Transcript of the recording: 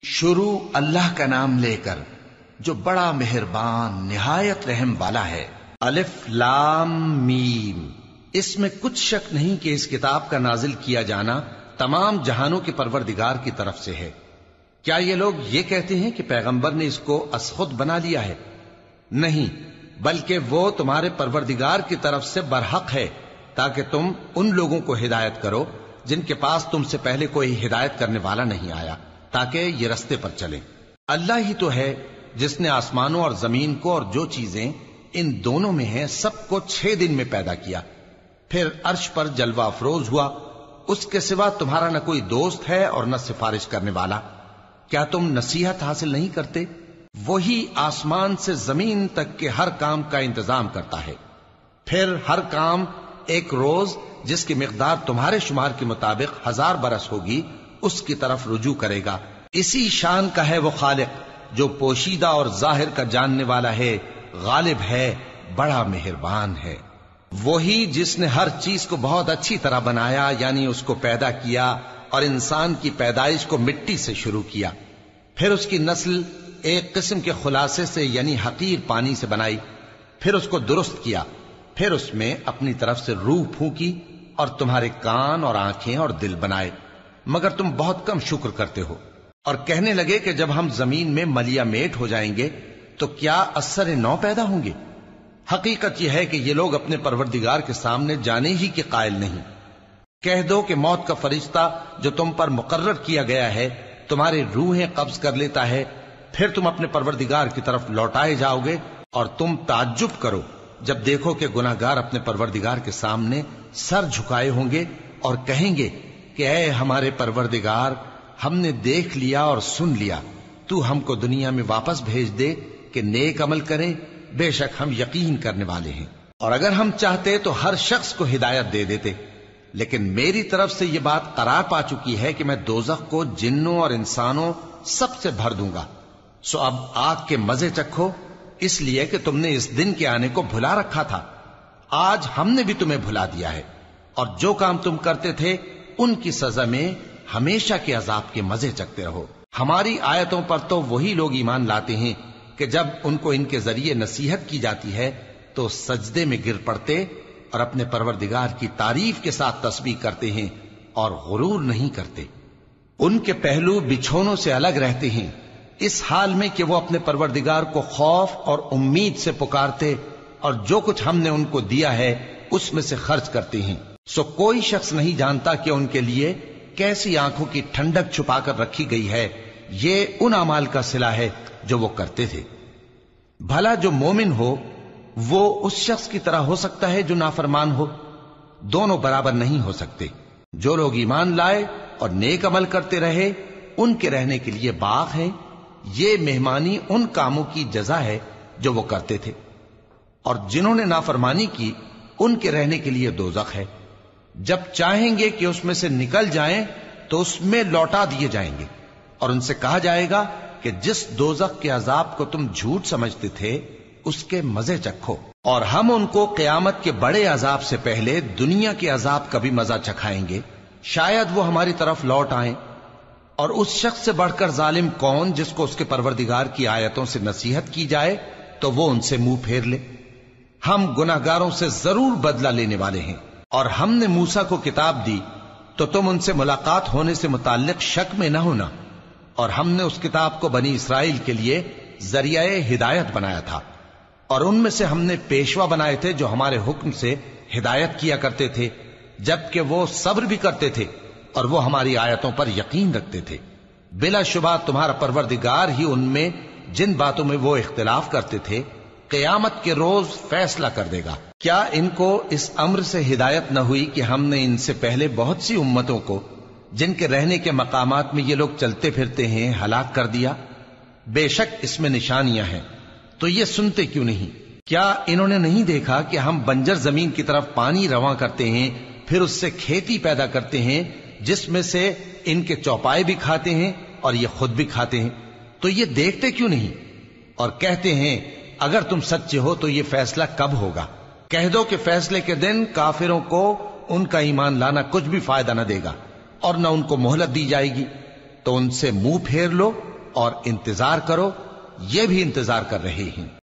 شروع اللہ کا نام لے کر جو بڑا مہربان نہایت رحم والا ہے۔ الف لام میم۔ اس میں کچھ شک نہیں کہ اس کتاب کا نازل کیا جانا تمام جہانوں کے پروردگار کی طرف سے ہے۔ کیا یہ لوگ یہ کہتے ہیں کہ پیغمبر نے اس کو از خود بنا لیا ہے؟ نہیں، بلکہ وہ تمہارے پروردگار کی طرف سے برحق ہے، تاکہ تم ان لوگوں کو ہدایت کرو جن کے پاس تم سے پہلے کوئی ہدایت کرنے والا نہیں آیا، تاکہ یہ رستے پر چلیں۔ اللہ ہی تو ہے جس نے آسمانوں اور زمین کو اور جو چیزیں ان دونوں میں ہیں سب کو 6 دن میں پیدا کیا، پھر عرش پر جلوہ افروز ہوا۔ اس کے سوا تمہارا نہ کوئی دوست ہے اور نہ سفارش کرنے والا۔ کیا تم نصیحت حاصل نہیں کرتے؟ وہی آسمان سے زمین تک کے ہر کام کا انتظام کرتا ہے، پھر ہر کام ایک روز جس کی مقدار تمہارے شمار کے مطابق 1000 برس ہوگی اس کی طرف رجوع کرے گا۔ اسی شان کا ہے وہ خالق جو پوشیدہ اور ظاہر کا جاننے والا ہے، غالب ہے، بڑا مہربان ہے۔ وہی جس نے ہر چیز کو بہت اچھی طرح بنایا، یعنی اس کو پیدا کیا اور انسان کی پیدائش کو مٹی سے شروع کیا، پھر اس کی نسل ایک قسم کے خلاصے سے یعنی حقیر پانی سے بنائی، پھر اس کو درست کیا، پھر اس میں اپنی طرف سے روح پھونکی اور تمہارے کان اور آنکھیں اور دل بنائے، مگر تم بہت کم شکر کرتے ہو۔ اور کہنے لگے کہ جب ہم زمین میں ملیا میٹ ہو جائیں گے تو کیا اثر نو پیدا ہوں گے؟ حقیقت یہ ہے کہ یہ لوگ اپنے پروردگار کے سامنے جانے ہی کے قائل نہیں۔ کہہ دو کہ موت کا فرشتہ جو تم پر مقرر کیا گیا ہے تمہاری روحیں قبض کر لیتا ہے، پھر تم اپنے پروردگار کی طرف لوٹائے جاؤ گے، اور تم تعجب کرو جب دیکھو کہ گناہگار اپنے پروردگار کے سامنے سر جھکائے ہوں گے اور کہیں گے کہ اے ہمارے پروردگار، ہم نے دیکھ لیا اور سن لیا، تو ہم کو دنیا میں واپس بھیج دے کہ نیک عمل کریں، بے شک ہم یقین کرنے والے ہیں۔ اور اگر ہم چاہتے تو ہر شخص کو ہدایت دے دیتے، لیکن میری طرف سے یہ بات قرار پا چکی ہے کہ میں دوزخ کو جنوں اور انسانوں سب سے بھر دوں گا، سو اب آگ کے مزے چکھو، اس لیے کہ تم نے اس دن کے آنے کو بھلا رکھا تھا۔ آج ہم نے بھی تمہیں بھلا دیا ہے، اور جو کام تم کرتے تھے ان کی سزا میں ہمیشہ کے عذاب کے مزے چکتے رہو۔ ہماری آیتوں پر تو وہی لوگ ایمان لاتے ہیں کہ جب ان کو ان کے ذریعے نصیحت کی جاتی ہے تو سجدے میں گر پڑتے اور اپنے پروردگار کی تعریف کے ساتھ تسبیح کرتے ہیں اور غرور نہیں کرتے۔ ان کے پہلو بچھونوں سے الگ رہتے ہیں، اس حال میں کہ وہ اپنے پروردگار کو خوف اور امید سے پکارتے اور جو کچھ ہم نے ان کو دیا ہے اس میں سے خرچ کرتے ہیں۔ سو کوئی شخص نہیں جانتا کہ ان کے لیے کیسی آنکھوں کی ٹھنڈک چھپا کر رکھی گئی ہے، یہ ان اعمال کا صلہ ہے جو وہ کرتے تھے۔ بھلا جو مومن ہو وہ اس شخص کی طرح ہو سکتا ہے جو نافرمان ہو؟ دونوں برابر نہیں ہو سکتے۔ جو لوگ ایمان لائے اور نیک عمل کرتے رہے ان کے رہنے کے لیے باغ ہیں، یہ مہمانی ان کاموں کی جزا ہے جو وہ کرتے تھے، اور جنہوں نے نافرمانی کی ان کے رہنے کے لیے دوزخ ہے، جب چاہیں گے کہ اس میں سے نکل جائیں تو اس میں لوٹا دیے جائیں گے، اور ان سے کہا جائے گا کہ جس دوزخ کے عذاب کو تم جھوٹ سمجھتے تھے اس کے مزے چکھو، اور ہم ان کو قیامت کے بڑے عذاب سے پہلے دنیا کے عذاب کا بھی مزہ چکھائیں گے، شاید وہ ہماری طرف لوٹ آئیں۔ اور اس شخص سے بڑھ کر ظالم کون جس کو اس کے پروردگار کی آیتوں سے نصیحت کی جائے تو وہ ان سے منہ پھیر لے۔ ہم گناہگاروں سے ضرور بدلہ لینے والے ہیں۔ اور ہم نے موسیٰ کو کتاب دی تو تم ان سے ملاقات ہونے سے متعلق شک میں نہ ہونا، اور ہم نے اس کتاب کو بنی اسرائیل کے لیے ذریعہ ہدایت بنایا تھا، اور ان میں سے ہم نے پیشوا بنائے تھے جو ہمارے حکم سے ہدایت کیا کرتے تھے، جبکہ وہ صبر بھی کرتے تھے اور وہ ہماری آیتوں پر یقین رکھتے تھے۔ بلا شبہ تمہارا پروردگار ہی ان میں جن باتوں میں وہ اختلاف کرتے تھے قیامت کے روز فیصلہ کر دے گا۔ کیا ان کو اس امر سے ہدایت نہ ہوئی کہ ہم نے ان سے پہلے بہت سی امتوں کو جن کے رہنے کے مقامات میں یہ لوگ چلتے پھرتے ہیں ہلاک کر دیا؟ بے شک اس میں نشانیاں ہیں، تو یہ سنتے کیوں نہیں؟ کیا انہوں نے نہیں دیکھا کہ ہم بنجر زمین کی طرف پانی رواں کرتے ہیں، پھر اس سے کھیتی پیدا کرتے ہیں جس میں سے ان کے چوپائے بھی کھاتے ہیں اور یہ خود بھی کھاتے ہیں، تو یہ دیکھتے کیوں نہیں؟ اور کہتے ہیں اگر تم سچے ہو تو یہ فیصلہ کب ہوگا؟ کہہ دو کہ فیصلے کے دن کافروں کو ان کا ایمان لانا کچھ بھی فائدہ نہ دے گا اور نہ ان کو مہلت دی جائے گی، تو ان سے منہ پھیر لو اور انتظار کرو، یہ بھی انتظار کر رہے ہیں۔